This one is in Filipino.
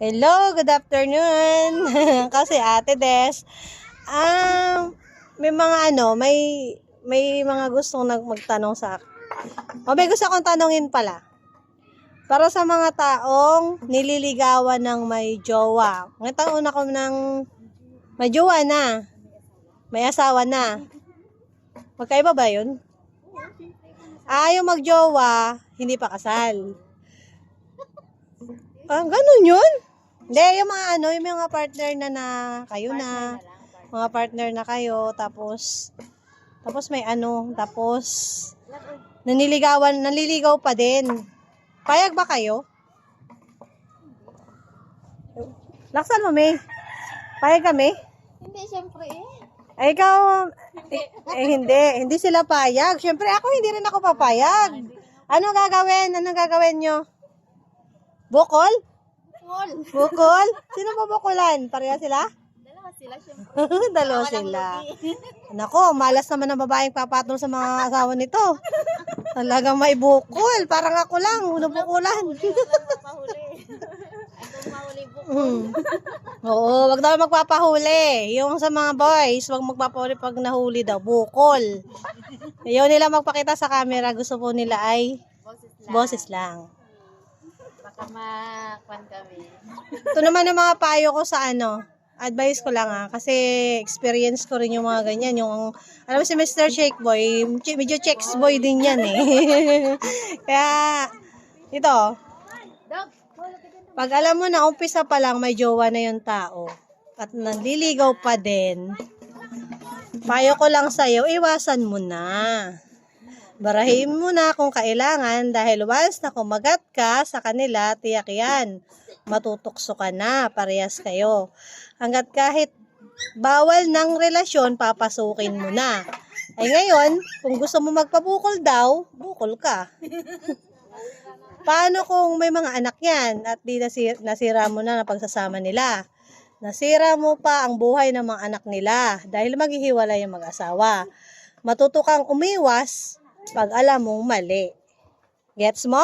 Hello, good afternoon. Kasi Ate Des, may mga may mga gustong magtanong sa akin. O may gusto akong tanongin pala. Para sa mga taong nililigawan ng may jowa. Ngayon taon ako ng may jowa na. May asawa na. Magkaiba ba yun? Yung magjowa, hindi pa kasal. Ganun yun? Hindi, yung mga partner na kayo na. Mga partner na kayo, tapos tapos nanliligaw pa din. Payag ba kayo? Laksan mo, May. Payag kami? Hindi, siyempre eh. Ay, ikaw, hindi sila payag. Siyempre, hindi rin ako papayag. Anong gagawin nyo? Bukol? Bukol? Sino pa bukulan? Pareha sila? Dalawa sila, siyempre. Dalawa sila. Nako, malas naman ang babaeng papatol sa mga asawa nito. Talagang may bukol. Parang ako lang, bukulan. Magpapahuli. Ay, kung mahuli bukol. Oo, wag daw magpapahuli. Yung sa mga boys, wag magpapahuli pag nahuli daw. Bukol. Ayaw nila magpakita sa camera. Gusto po nila ay boses lang. Baka makwan kami. Ito naman ang mga payo ko sa advice ko lang kasi experience ko rin yung mga ganyan. Yung, alam mo si Mr. Shake Boy, medyo checks boy din yan eh. Kaya, ito, pag alam mo na umpisa pa lang may jowa na yung tao at nanliligaw pa din, payo ko lang sa'yo, iwasan mo na. Barahin mo na kung kailangan dahil once na kumagat ka sa kanila, tiyak yan. Matutukso ka na, parehas kayo. Hanggat kahit bawal ng relasyon, papasukin mo na. Ay ngayon, kung gusto mo magpabukol daw, bukol ka. Paano kung may mga anak yan at di nasira mo na pagsasama nila? Nasira mo pa ang buhay ng mga anak nila dahil maghihiwalay yung mag-asawa. Matuto kang umiwas pag alam mong mali. Gets mo?